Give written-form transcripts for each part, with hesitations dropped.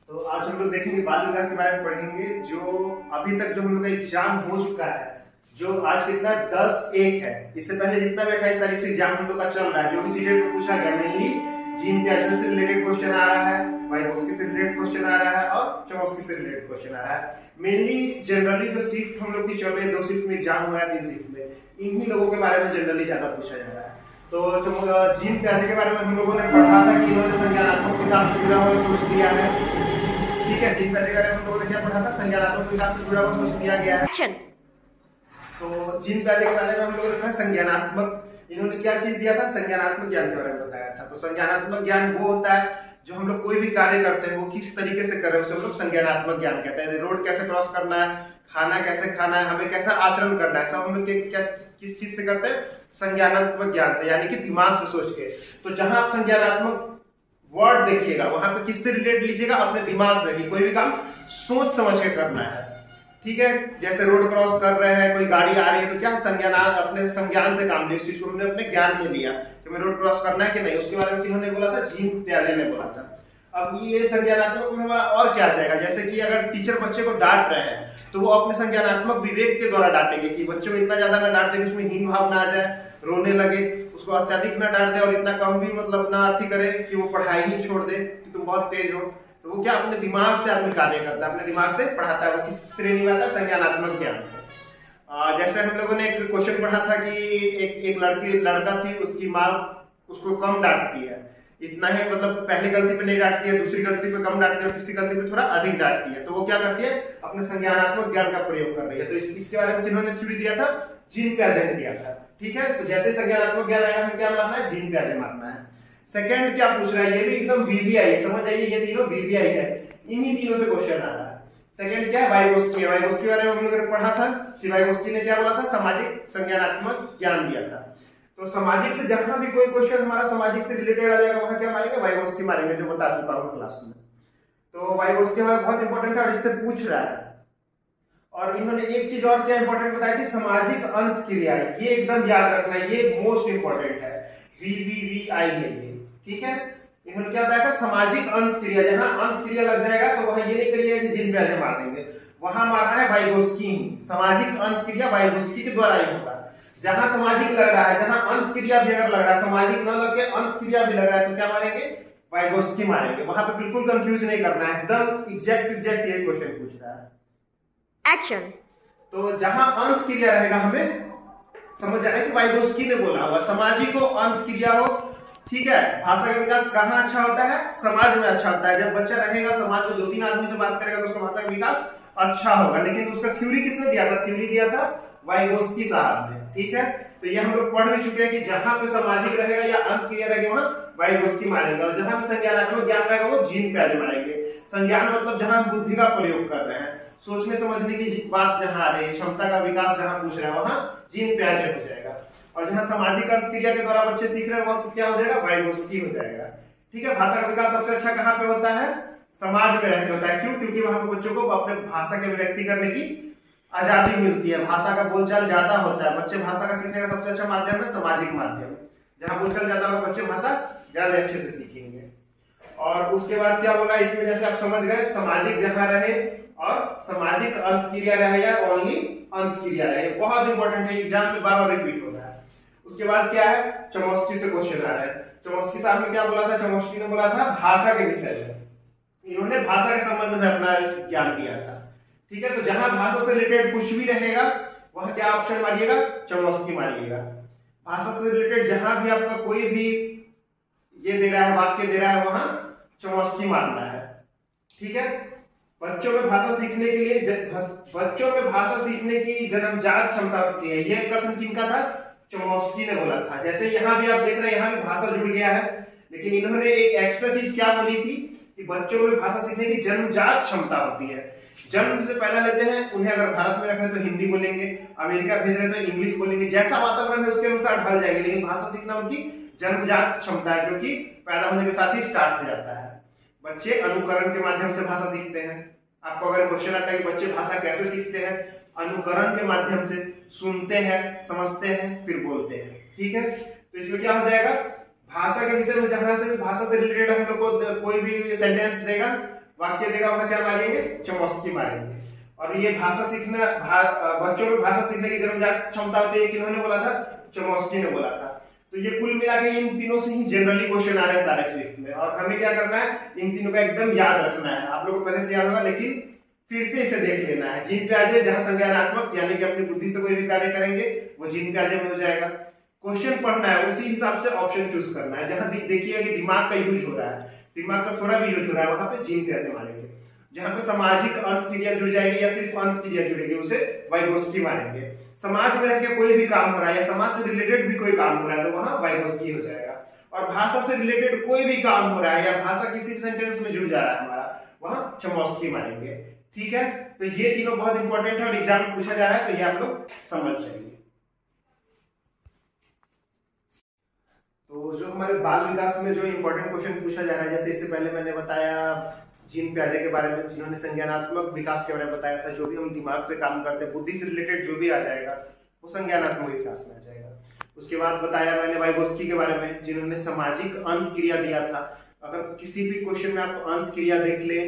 तो आज हम लोग देखेंगे बाल विकास के बारे में पढ़ेंगे। जो अभी तक जो हम लोग का एग्जाम हो चुका है, जो आज कितना 10/1 है, इससे पहले जितना भी 28 तारीख से एग्जाम हम लोग का चल रहा है, जो भी सीरियल में पूछा गया मेनली जीन पियाजे से रिलेटेड क्वेश्चन आ रहा है, वाइगोस्की से रिलेटेड क्वेश्चन आ रहा है और चमोस्की से रिलेटेड क्वेश्चन आ रहा है। मेनली जनरली जो शिफ्ट हम लोग की चल रही है, 2 शिफ्ट में एग्जाम हो रहा है, 3 शिफ्ट में, इन्हीं लोगों के बारे में जनरली ज्यादा पूछा जा रहा है। तो जीन पियाजे के बारे में हम लोगों ने पढ़ा था कि इन्होंने संज्ञानात्मक विकास से जुड़ा हुआ सोच दिया है। ठीक है, जीन पियाजे के बारे में हम लोगों ने क्या पढ़ा था? संज्ञानात्मक विकास से जुड़ा हुआ सोच दिया गया है। तो जीन पियाजे के बारे में हम लोगों ने पढ़ा संज्ञानात्मक, इन्होंने क्या चीज दिया था? संज्ञानात्मक ज्ञान के बारे में बताया था। तो संज्ञानात्मक ज्ञान वो होता है जो हम लोग कोई भी कार्य करते हैं वो किस तरीके से कर रहे हैं, उसे हम लोग संज्ञानात्मक ज्ञान कहते हैं। रोड कैसे क्रॉस करना है, खाना कैसे खाना है, हमें कैसा आचरण करना है, सब हम लोग किस चीज से करते हैं? संज्ञानात्मक ज्ञान से, यानी कि दिमाग से सोच के। तो जहां आप संज्ञानात्मक वर्ड देखिएगा वहां पे किससे रिलेट लीजिएगा? अपने दिमाग से, कि कोई भी काम सोच समझ के करना है। ठीक है, जैसे रोड क्रॉस कर रहे हैं, कोई गाड़ी आ रही है, तो क्या अपने संज्ञान से काम लिया, उस चीज को हमने अपने ज्ञान में लिया कि हमें रोड क्रॉस करना है कि नहीं। उसके बारे में किन्होंने बोला था? जीन पियाजे ने बोला था। अब ये संज्ञानात्मक में हमारा और क्या जाएगा? जैसे कि अगर टीचर बच्चे को डांट रहे हैं तो वो अपने संज्ञानात्मक विवेक के द्वारा डांटेंगे कि बच्चों को इतना ज्यादा ना डांट दे कि उसमें हीन भाव ना आ जाए, रोने लगे, उसको अत्यधिक ना डांट दे और इतना कम भी मतलब ना अति करे कि वो पढ़ाई ही छोड़ दे कि तुम बहुत तेज हो। तो वो क्या अपने दिमाग से आदमी कार्य करता है, अपने दिमाग से पढ़ाता है। वो किस श्रेणी में आता है? संज्ञानात्मक ज्ञान। जैसे हम लोगों ने एक क्वेश्चन पढ़ा था कि एक लड़का थी, उसकी माँ उसको कम डांटती है, इतना ही मतलब पहली गलती पे नहीं डांटती है, दूसरी गलती पे कम डांटती है और तीसरी गलती पे थोड़ा अधिक डांटती है। तो वो क्या करती है? अपने संज्ञानात्मक ज्ञान का प्रयोग कर रही है। तो इसके बारे में किन्होंने थ्योरी दिया था? जीन पियाजे ने दिया था। ठीक है, तो जैसे संज्ञानात्मक ज्ञान आया, हमें क्या मानना है? जीन पियाजे मानना है। सेकंड क्या पूछ रहा है? ये भी एकदम वीवीआई है, समझ आइए, ये तीनों वीवीआई है, इन्हीं तीनों से क्वेश्चन आ रहा है। सेकंड क्या है? वाइगोस्की। वाइगोस्की के बारे में हम लोगों ने पढ़ा था कि वाइगोस्की ने क्या बोला था? सामाजिक संज्ञानात्मक ज्ञान दिया था। तो सामाजिक से जहां भी कोई क्वेश्चन हमारा सामाजिक से रिलेटेड आ जाएगा वहां क्या मारेंगे? वाइगोस्की मारेंगे, जो बता चुका हूं क्लास में। तो वाइगोस्की हमारा बहुत इंपॉर्टेंट है और इससे पूछ रहा है। और इन्होंने एक चीज और क्या इंपॉर्टेंट बताई थी? सामाजिक अंत क्रिया। ये एकदम याद रखना, ये मोस्ट इंपॉर्टेंट है, VVVI है ये। ठीक है, इन्होंने क्या बताया था? सामाजिक अंत क्रिया। जहां अंत क्रिया लग जाएगा तो वहां ये नहीं करिएगा कि जीन पियाजे मार देंगे, वहां मारना है वाइगोस्की। सामाजिक अंत क्रिया वाइगोस्की के द्वारा ही होगा। जहां सामाजिक लग रहा है, जहां अंत क्रिया भी अगर लग रहा है, सामाजिक न लग के अंत क्रिया भी लग रहा है, तो क्या मारेंगे? वाइगोस्की मारेंगे। वहां पे बिल्कुल कंफ्यूज नहीं करना है, एकदम एग्जैक्ट यही क्वेश्चन पूछ रहा है। एक्शन। तो जहां अंत क्रिया रहेगा हमें समझ जाना कि वाइगोस्की ने बोला हुआ। सामाजिक हो, अंत क्रिया हो, ठीक है। भाषा का विकास कहाँ अच्छा होता है? समाज में अच्छा होता है। जब बच्चा रहेगा समाज में, 2-3 आदमी से बात करेगा तो उसका भाषा का विकास अच्छा होगा। लेकिन उसका थ्योरी किसने दिया था? थ्योरी दिया था वाइगोस्की साहब ने। ठीक है, तो ये हम लोग पढ़ भी चुके हैं कि जहां पे सामाजिक रहेगा या अंत क्रिया रहेगा वहां वाइगोस्की मारेंगे, और जहां पे संज्ञानात्मक ज्ञान रहेगा वो जीन पियाजे मारेंगे। संज्ञान मतलब जहां हम बुद्धि का प्रयोग कर रहे हैं, सोचने समझने की बात जहां आ रही है, क्षमता का विकास जहां पूछ रहे हैं, वहां जीन पियाजे हो जाएगा। और जहां सामाजिक अंत क्रिया के द्वारा बच्चे सीख रहे हैं वहां क्या हो जाएगा? वाइगोस्की हो जाएगा। ठीक है, भाषा का विकास सबसे अच्छा कहां पे होता है? समाज में रहकर होता है। क्यों? क्योंकि वहां पे बच्चों को अपने भाषा के व्यक्ति करने की आजादी मिलती है, भाषा का बोलचाल ज्यादा होता है। बच्चे भाषा का सीखने का सबसे अच्छा माध्यम है सामाजिक माध्यम। जहां बोलचाल ज्यादा होगा बच्चे भाषा ज्यादा अच्छे से सीखेंगे। और उसके बाद क्या होगा इसमें? जैसे आप समझ गए, सामाजिक जहां रहे और सामाजिक अंत क्रिया रहे या ओनली अंत क्रिया रहे, बहुत इंपॉर्टेंट है, एग्जाम में बार बार रिपीट होता है। उसके बाद क्या है? चमोस्की से क्वेश्चन आ रहा है। चमोस्की साहब ने क्या बोला था? चमोस्की ने बोला था भाषा के विषय में, इन्होंने भाषा के संबंध में अपना ज्ञान दिया था। ठीक है, तो जहां भाषा से रिलेटेड कुछ भी रहेगा वहां क्या ऑप्शन मारिएगा? चमोस्की मारिएगा। भाषा से रिलेटेड जहां भी आपका कोई भी ये दे रहा है, वाक्य दे रहा है, वहां चमोस्की मारना है। ठीक है, बच्चों में भाषा सीखने के लिए, बच्चों में भाषा सीखने की जन्मजात क्षमता होती है, यह कथन किनका था? चमोस्की ने बोला था। जैसे यहाँ भी आप देख रहे हैं, यहाँ भी भाषा जुड़ गया है, लेकिन इन्होंने एक एक्स्ट्रा चीज क्या बोली थी कि बच्चों में भाषा सीखने की जन्मजात क्षमता होती है। जन्म से पहले लेते हैं, उन्हें अगर भारत में रखें तो हिंदी बोलेंगे, अमेरिका भेज रहे तो इंग्लिश बोलेंगे, जैसा वातावरण है उसके अनुसार ढल जाएंगे, लेकिन भाषा सीखना उनकी जन्मजात क्षमता है, जो कि पैदा होने के साथ ही स्टार्ट हो जाता है। बच्चे अनुकरण के माध्यम से भाषा सीखते हैं। आपको अगर क्वेश्चन आता है कि बच्चे भाषा कैसे सीखते हैं? अनुकरण के माध्यम से, सुनते हैं, समझते हैं, फिर बोलते हैं। ठीक है, तो इसमें क्या हो जाएगा? भाषा के विषय में जहां से भाषा से रिलेटेड हम लोग को कोई भी सेंटेंस देगा वाक्य देगा वहां क्या मारेंगे, चमोस्की मारेंगे। और ये भाषा सीखना, बच्चों में भाषा सीखने की जन्मजात क्षमता होती है, किन्होंने बोला था, चमोस्की ने बोला था। तो ये कुल मिला के इन तीनों से ही जनरली क्वेश्चन आ रहे हैं सारे स्विफ्ट में, और हमें क्या करना है, इन तीनों का एकदम याद रखना है। आप लोगों को पहले से याद होगा, लेकिन फिर से इसे देख लेना है। जीन प्याजे जहां संज्ञानात्मक यानी कि अपनी बुद्धि से कोई भी कार्य करेंगे वो जीन प्याजे में हो जाएगा। क्वेश्चन पढ़ना है, उसी हिसाब से ऑप्शन चूज करना है। जहां देखिएगा कि दिमाग का यूज हो रहा है, दिमाग का थोड़ा भी यूज हो रहा है, वहां पे जीन प्याजे मारेंगे। जहां पे सामाजिक अंत क्रिया जुड़ जाएगी या सिर्फ अंत क्रिया जुड़ेगी उसे वाइगोस्की मारेंगे। समाज में रहकर कोई भी काम हो रहा है या समाज से रिलेटेड भी कोई काम हो रहा है तो वहां वाइगोस्की हो जाएगा। और भाषा से रिलेटेड कोई भी काम हो रहा है या भाषा किसी भी सेंटेंस में जुड़ जा रहा है हमारा, वहां चमोस्की मारेंगे। ठीक है, तो ये तीनों बहुत इंपॉर्टेंट है और एग्जाम में पूछा जा रहा है, तो ये आप लोग समझ जाइए। तो जो हमारे बाल विकास में जो इंपॉर्टेंट क्वेश्चन पूछा जा रहा है, जैसे इससे पहले मैंने बताया जीन प्याजे के बारे में, जिन्होंने संज्ञानात्मक विकास के बारे में बताया था। जो भी हम दिमाग से काम करते हैं, बुद्धि से रिलेटेड जो भी आ जाएगा वो संज्ञानात्मक विकास में आ जाएगा। उसके बाद बताया मैंने वाइगोस्की के बारे में, जिन्होंने सामाजिक अंत क्रिया दिया था। अगर किसी भी क्वेश्चन में आप अंत क्रिया देख ले,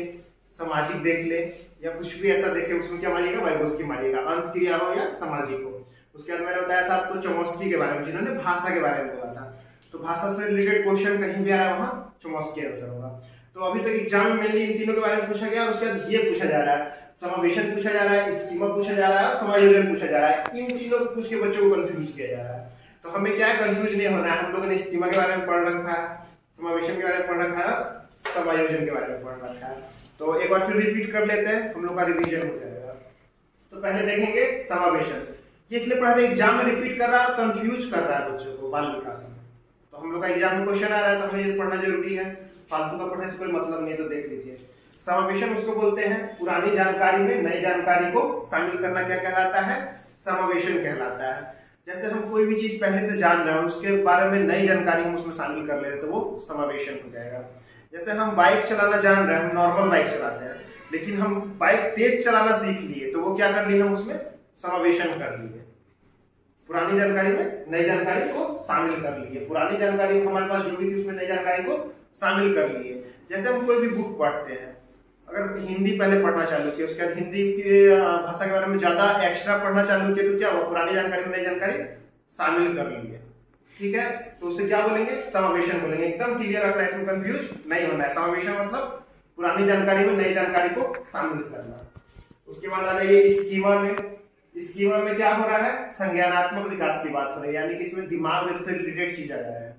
सामाजिक देख ले या कुछ भी ऐसा देखे, उसमें क्या मारिएगा, वाइगोस्की मारिएगा, अंत क्रिया हो या सामाजिक हो। उसके बाद मैंने बताया था आपको चमोस्की के बारे में, जिन्होंने भाषा के बारे में बोला था। तो भाषा से रिलेटेड क्वेश्चन कहीं भी आ रहा है वहां चमोस्की आंसर होगा। तो अभी तक एग्जाम में मेनली इन तीनों के बारे में पूछा गया, और उसके बाद ये पूछा जा रहा है, समावेशन पूछा जा रहा है, स्कीमा पूछा जा रहा है और समायोजन पूछा जा रहा है। इन तीनों को पूछ के बच्चों को कंफ्यूज किया जा रहा है। तो हमें क्या है, कंफ्यूज नहीं होना है। हम लोगों ने स्कीमा के बारे में पढ़ रखा है, समावेशन के बारे में पढ़ रखा है, समायोजन के बारे में पढ़ रखा है। तो एक बार फिर रिपीट कर लेते हैं, हम लोग का रिवीजन हो जाएगा। तो पहले देखेंगे समावेशन। ये इसलिए पढ़ रहे एग्जाम में रिपीट कर रहा है, कंफ्यूज कर रहा है बच्चों को बाल विकास में। तो हम लोग का एग्जाम में क्वेश्चन आ रहा है तो हमें ये पढ़ना जरूरी है, फालतू का पढ़ने से कोई मतलब नहीं है। तो देख लीजिए, समावेशन उसको बोलते हैं पुरानी जानकारी में नई जानकारी को शामिल करना। क्या कहलाता है, समावेशन कहलाता है। जैसे हम कोई भी चीज पहले से जान रहे हैं, उसके बारे में नई जानकारी हम उसमें शामिल कर ले रहे, तो वो समावेशन हो जाएगा। जैसे हम बाइक चलाना जान रहे हैं, हम नॉर्मल बाइक चलाते हैं, लेकिन हम बाइक तेज चलाना सीख लिए, तो वो क्या कर लिए, हम उसमें समावेशन कर लिए। पुरानी जानकारी में नई जानकारी को शामिल कर लिए, पुरानी जानकारी हमारे पास जो भी थी उसमें नई जानकारी को शामिल कर लिए। जैसे हम कोई भी बुक पढ़ते हैं, अगर हिंदी पहले पढ़ना चालू किया, उसके बाद हिंदी की भाषा के बारे में ज्यादा एक्स्ट्रा पढ़ना चालू किया, तो क्या हुआ, पुरानी जानकारी में नई जानकारी शामिल कर ली है। ठीक है, तो उसे क्या बोलेंगे, समावेशन बोलेंगे। एकदम क्लियर रखना है, इसमें कंफ्यूज नहीं होना है। समावेशन मतलब पुरानी जानकारी में नई जानकारी को शामिल करना। उसके बाद आ जाइए स्कीमा में। स्कीमा में क्या हो रहा है, संज्ञानात्मक विकास की बात हो रही है, यानी कि इसमें दिमाग से रिलेटेड चीज आ रहा है।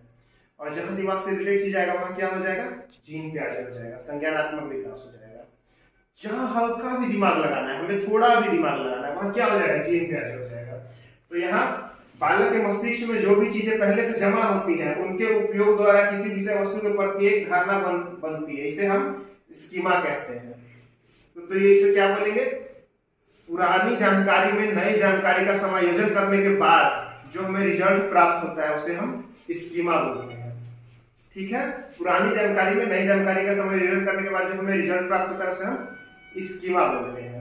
और जहां दिमाग से रिलेटेड चीज आएगा वहां क्या हो जाएगा, जीन प्याजे हो जाएगा, संज्ञानात्मक विकास हो जाएगा। जहां हल्का भी दिमाग लगाना है, हमें थोड़ा भी दिमाग लगाना है, वहां क्या हो जाएगा, जीन प्याजे हो जाएगा। तो यहाँ बालक के मस्तिष्क में जो भी चीजें पहले से जमा होती हैं, उनके उपयोग द्वारा किसी विषय वस्तु के प्रति एक धारणा बनती है, इसे हम स्कीमा कहते हैं। तो ये इसे क्या बोलेंगे, पुरानी जानकारी में नई जानकारी का समायोजन करने के बाद जो हमें रिजल्ट प्राप्त होता है उसे हम स्कीमा बोलते हैं। ठीक है, पुरानी जानकारी में नई जानकारी का समायोजन करने के बाद जो हमें रिजल्ट प्राप्त होता है उसे हम स्कीमा बोलते हैं।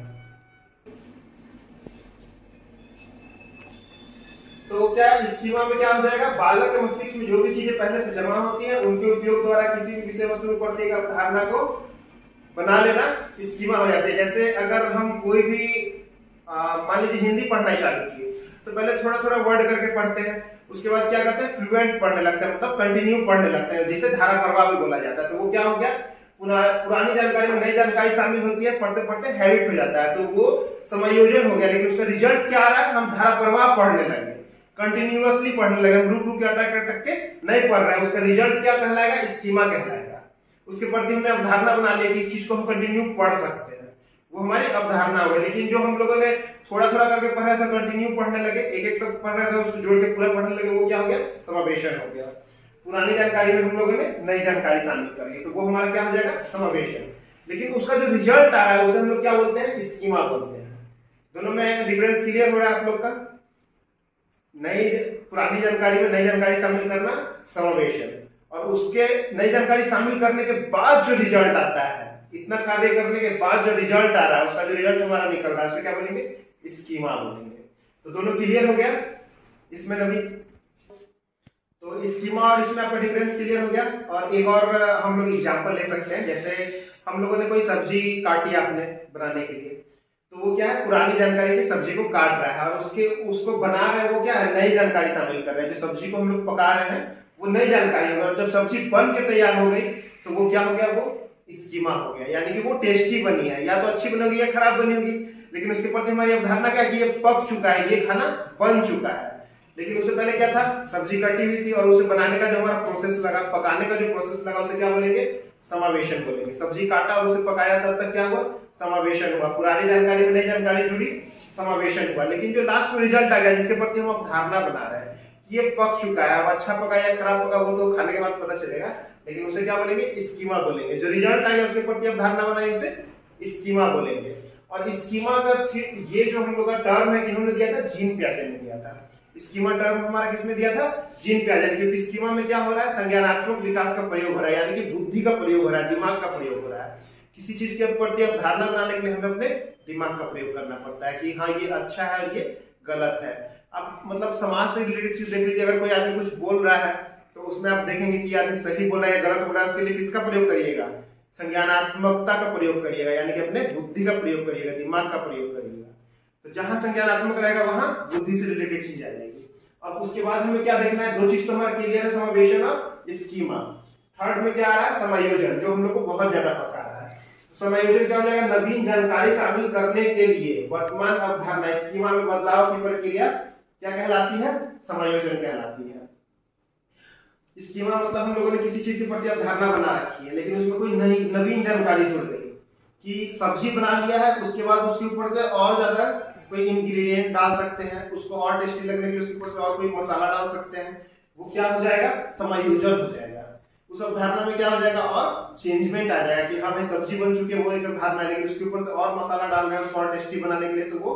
तो क्या स्कीमा में क्या हो जाएगा, बालक के मस्तिष्क में जो भी चीजें पहले से जमा होती हैं, उनके उपयोग द्वारा किसी भी विषय वस्तु के प्रति एक अवधारणा को बना लेना स्कीमा हो जाती है। जैसे अगर हम कोई भी मान लीजिए हिंदी पढ़ना चालू किए, तो पहले थोड़ा थोड़ा वर्ड करके पढ़ते हैं, उसके बाद क्या करते हैं, फ्लुएंट पढ़ने लगते हैं, मतलब कंटिन्यू पढ़ने लगते हैं, जिसे धारा प्रवाह भी बोला जाता है। तो वो क्या हो गया, पुरानी जानकारी में नई जानकारी शामिल होती है, पढ़ते पढ़ते हैबिट हो जाता है, तो वो समायोजन हो गया। लेकिन उसका रिजल्ट क्या आ रहा है, हम धारा प्रवाह पढ़ने लगे, कंटिन्यूअसली पढ़ने लगे, हम रुक के अटक के नहीं पढ़ रहे हैं। उसका रिजल्ट क्या कहलाएगा, स्कीमा कहलाएगा। उसके प्रति हमने अवधारणा बना ली कि इस चीज को हम कंटिन्यू पढ़ सकते हैं, वो हमारी अवधारणा हो गई। लेकिन जो हम लोगों ने थोड़ा थोड़ा करके पढ़ रहे थे, कंटिन्यू पढ़ने लगे, एक एक शब्द पढ़ रहे थे, उसको जोड़ के पूरा पढ़ने लगे, वो क्या हो गया, समावेशन हो गया। पुरानी जानकारी में हम लोगों ने नई जानकारी शामिल कर ली, तो वो हमारा क्या हो जाएगा, समावेशन। लेकिन उसका जो रिजल्ट आ रहा है उसे हम लोग क्या बोलते हैं, स्कीमा बोलते हैं। दोनों में डिफरेंस क्लियर हो रहा है आप लोग का। पुरानी जानकारी में नई जानकारी शामिल करना समावेशन, और उसके नई जानकारी शामिल करने के बाद जो रिजल्ट आता है, इतना कार्य करने के बाद जो रिजल्ट आ रहा है, उसका जो रिजल्ट हमारा निकल रहा है उसे क्या बोलेंगे, स्कीमा बोलेंगे। तो दोनों क्लियर हो गया इसमें नवी। तो स्कीमा और इसमें आपका डिफरेंस क्लियर हो गया। और एक और हम लोग एग्जांपल ले सकते हैं, जैसे हम लोगों ने कोई सब्जी काटी आपने बनाने के लिए, तो वो क्या है, पुरानी जानकारी की सब्जी को काट रहा है और उसको बना रहे हैं, वो क्या है, नई जानकारी शामिल कर रहे हैं। जो सब्जी को हम लोग पका रहे हैं वो नई जानकारी होगा, और जब सब्जी बन के तैयार हो गई तो वो क्या हो गया, वो स्कीमा हो गया, यानी कि वो टेस्टी बनी है, या तो अच्छी बनी होगी या खराब बनी होगी, लेकिन उसके प्रति हमारी अवधारणा क्या है कि ये पक चुका है, ये खाना बन चुका है। लेकिन उससे पहले क्या था, सब्जी कटी हुई थी और उसे बनाने का जो हमारा प्रोसेस लगा, पकाने का जो प्रोसेस लगा, उसे क्या बोलेंगे, समावेशन बोलेंगे। सब्जी काटा और उसे पकाया, तब तक क्या हुआ, समावेशन हुआ। पुरानी जानकारी में नई जानकारी जुड़ी, समावेशन हुआ। लेकिन जो लास्ट में रिजल्ट आ गया, जिसके प्रति हम अवधारणा बना रहे हैं, ये पक चुका है, अब अच्छा पका या खराब पका वो तो खाने के बाद पता चलेगा, लेकिन उसे क्या बोलेंगे, स्कीमा बोलेंगे। जो रिजल्ट आएगा उसके प्रति अवधारणा बनाई, उसे स्कीमा बोलेंगे। और स्कीमा का ये जो हम लोग का टर्म है, किन्होंने दिया था, जीन पियाजे ने दिया था। स्कीमा टर्म हमारा किसने दिया था, जीन पियाजे ने। क्योंकि स्कीमा में क्या हो रहा है, संज्ञानात्मक विकास का प्रयोग हो रहा है, यानी कि बुद्धि का प्रयोग हो रहा है, दिमाग का प्रयोग हो रहा है। किसी चीज के प्रति अवधारणा बनाने के लिए हमें अपने दिमाग का प्रयोग करना पड़ता है कि हाँ ये अच्छा है और ये गलत है। अब मतलब समाज से रिलेटेड चीज देख लीजिए, अगर कोई आदमी कुछ बोल रहा है तो उसमें आप देखेंगे कि आदमी सही बोल रहा है या गलत बोल रहा है, उसके लिए किसका प्रयोग करिएगा, संज्ञानात्मकता का प्रयोग करिएगा, यानी कि अपने बुद्धि का प्रयोग करिएगा, दिमाग का प्रयोग करिएगा। तो जहां संज्ञानात्मक रहेगा वहां बुद्धि से रिलेटेड चीज आ जाएगी। अब उसके बाद हमें क्या देखना है, दो चीज तो हमारा क्लियर है, समावेशन और स्कीमा। थर्ड में क्या आ रहा है, समायोजन, जो हम लोग को बहुत ज्यादा फंसा रहा है। समायोजन क्या हो जाएगा, नवीन जानकारी शामिल करने के लिए वर्तमान अवधारणा स्कीमा में बदलाव की प्रक्रिया क्या कहलाती है, समायोजन कहलाती है। स्कीमा मतलब हम लोगों ने किसी चीज के प्रति अवधारणा बना रखी है, लेकिन उसमें कोई नवीन जानकारी जुड़ गई कि सब्जी बना लिया है, उसके बाद उसके ऊपर से और ज्यादा कोई इंग्रेडिएंट डाल सकते हैं, उसको और टेस्टी लगने के लिए उसके ऊपर से और कोई मसाला डाल सकते हैं, वो क्या हो जाएगा, समायोजन हो जाएगा। उस अवधारणा में क्या हो जाएगा, और चेंजमेंट आ जाएगा कि हाँ भाई सब्जी बन चुकी है, वो एक अवधारणा है, लेकिन उसके ऊपर से और मसाला डाल रहे हैं उसको और टेस्टी बनाने के लिए, तो वो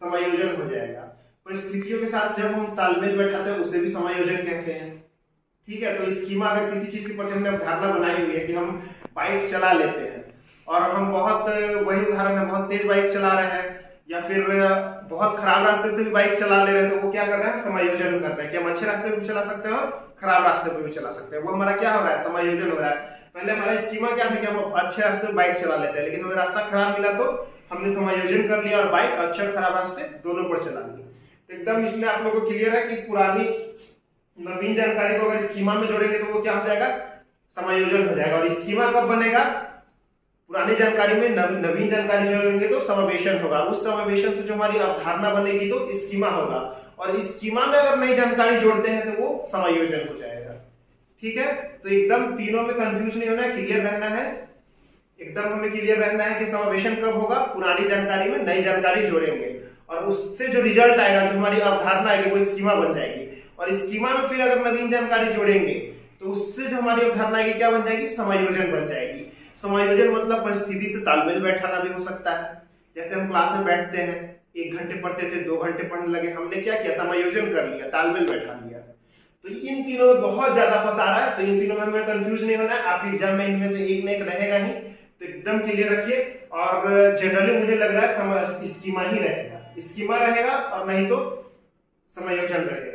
समायोजन हो जाएगा। परिस्थितियों के साथ जब हम तालमेल बैठाते हैं उसे भी समायोजन कहते हैं। ठीक है, तो स्कीमा अगर किसी चीज के प्रति हमने अवधारणा बनाई हुई है कि हम बाइक चला लेते हैं और हम बहुत, वही उदाहरण है, बहुत तेज बाइक चला रहे हैं या फिर बहुत खराब रास्ते से भी बाइक चला ले रहे हैं, तो वो क्या कर रहे हैं, समायोजन कर रहे हैं कि हम अच्छे रास्ते पे भी चला सकते हैं और खराब रास्ते पे भी चला सकते हैं। वो हमारा क्या हो रहा है, समायोजन हो रहा है। पहले हमारा स्कीमा क्या था कि हम अच्छे रास्ते पे बाइक चला लेते हैं, लेकिन हमें रास्ता खराब मिला तो हमने समायोजन कर लिया और बाइक अच्छे खराब रास्ते दोनों पर चला ली। तो एकदम इसमें आप लोगों को क्लियर है कि पुरानी नवीन जानकारी को अगर स्कीमा में जोड़ेंगे तो वो क्या हो जाएगा, समायोजन हो जाएगा। और स्कीमा कब बनेगा, पुरानी जानकारी में नवीन जानकारी जोड़ेंगे तो समावेशन होगा, उस समावेशन से जो हमारी अवधारणा बनेगी तो स्कीमा होगा, और स्कीमा में अगर नई जानकारी जोड़ते हैं तो वो समायोजन हो जाएगा। ठीक है, तो एकदम तीनों में कंफ्यूज नहीं होना है, क्लियर रहना है, एकदम हमें क्लियर रहना है कि समावेशन कब होगा, पुरानी जानकारी में नई जानकारी जोड़ेंगे और उससे जो रिजल्ट आएगा, जो हमारी अवधारणा आएगी, वो स्कीमा बन जाएगी। और स्कीमा में फिर अगर नवीन जानकारी जोड़ेंगे तो उससे जो हमारी अवधारणा आएगी क्या बन जाएगी, समायोजन बन जाएगी। समायोजन मतलब परिस्थिति से तालमेल बैठाना भी हो सकता है। जैसे हम क्लास में बैठते हैं, 1 घंटे पढ़ते थे, 2 घंटे पढ़ने लगे, हमने क्या किया, समायोजन कर लिया, तालमेल बैठा लिया। तो इन तीनों में बहुत ज्यादा फंसा रहा है, तो इन तीनों में हमें कंफ्यूज नहीं होना है। आप एग्जाम में इनमें से एक न एक रहेगा ही, तो एकदम क्लियर रखिए। और जनरली मुझे लग रहा है स्कीमा ही रहेगा, स्कीमा रहेगा और नहीं तो समायोजन रहेगा।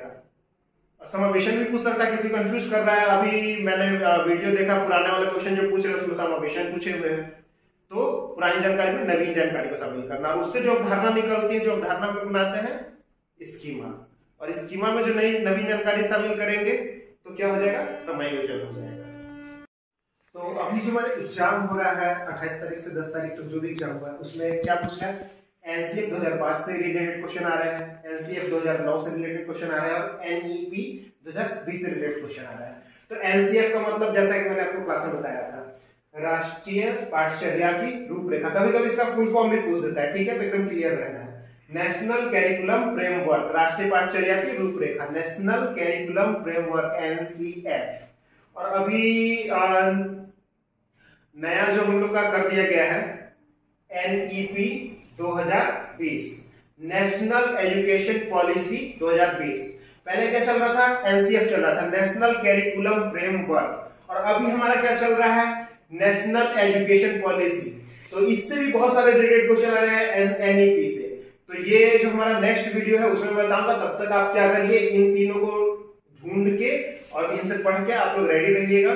समावेशन भी पूछ सकता है क्योंकि कंफ्यूज कर रहा है। अभी मैंने वीडियो देखा, पुराने वाले क्वेश्चन जो पूछ रहे हैं उसमें समावेशन पूछे हुए हैं, तो पुरानी जानकारी में नवीन जानकारी को शामिल करना, और उससे जो अवधारणा निकलती है, जो अवधारणा में बनाते हैं स्कीमा, और स्कीमा में जो नई नवीन जानकारी शामिल करेंगे तो क्या हो जाएगा, समायोजन हो जाएगा। तो अभी जो हमारे एग्जाम हो रहा है 28 तारीख से 10 तारीख तक जो भी एग्जाम हुआ है, उसमें क्या पूछा है, एनसीएफ 2005 से रिलेटेड क्वेश्चन आ रहे हैं, एनसीएफ 2009 से रिलेटेड क्वेश्चन आ रहे हैं और एनईपी 2020 से रिलेटेड क्वेश्चन आ रहा है। तो एनसीएफ का मतलब जैसा कि मैंने आपको क्लास में बताया था, राष्ट्रीय पाठचर्या की रूपरेखा, कभी कभी इसका फुल फॉर्म भी पूछ देता है। ठीक है, तो एकदम क्लियर रहना है। नेशनल कैरिकुलम फ्रेमवर्क, राष्ट्रीय पाठचर्या की रूपरेखा, नेशनल कैरिकुलम फ्रेमवर्क एनसीएफ। और अभी नया जो हम लोग का कर दिया गया है एनईपी 2020, नेशनल एजुकेशन पॉलिसी 2020। पहले क्या चल रहा था, एनसीएफ चल रहा था, नेशनल कैरिकुलम फ्रेमवर्क, और अभी हमारा क्या चल रहा है, नेशनल एजुकेशन पॉलिसी। तो इससे भी बहुत सारे रिलेटेड क्वेश्चन आ रहे हैं एनईपी से। तो ये जो हमारा नेक्स्ट वीडियो है उसमें मैं बताऊंगा, तब तक आप क्या करिए, इन तीनों को ढूंढ के और इनसे पढ़ के आप लोग रेडी रहिएगा।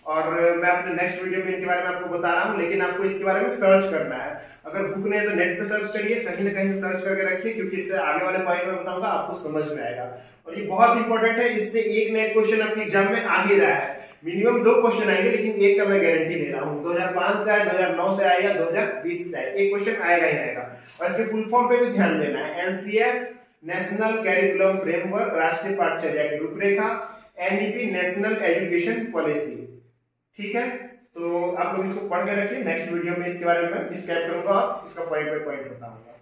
और मैं अपने नेक्स्ट वीडियो में इनके बारे में आपको बता रहा हूँ, लेकिन आपको इसके बारे में सर्च करना है। अगर बुक नहीं है तो नेट पे सर्च करिए, कहीं ना कहीं से सर्च करके रखिए, क्योंकि इससे आगे वाले पॉइंट में बताऊंगा आपको समझ में आएगा। और ये बहुत इंपॉर्टेंट है, इससे एक नया क्वेश्चन आपके एग्जाम में आ ही रहा है। मिनिमम 2 क्वेश्चन आएंगे, लेकिन एक का मैं गारंटी ले रहा हूँ। 2005 से आए, 2009 से आए या 2020 से आए, एक क्वेश्चन आएगा ही आएगा। और इसके फुल फॉर्म पे भी ध्यान देना है। एनसीएफ नेशनल कैरिकुलम फ्रेमवर्क, राष्ट्रीय पाठचर्या की रूपरेखा, एनईपी नेशनल एजुकेशन पॉलिसी। ठीक है, तो आप लोग इसको पढ़ के रखिए। नेक्स्ट वीडियो में इसके बारे में डिस्क्राइब करूंगा और इसका पॉइंट बाय पॉइंट बताऊंगा।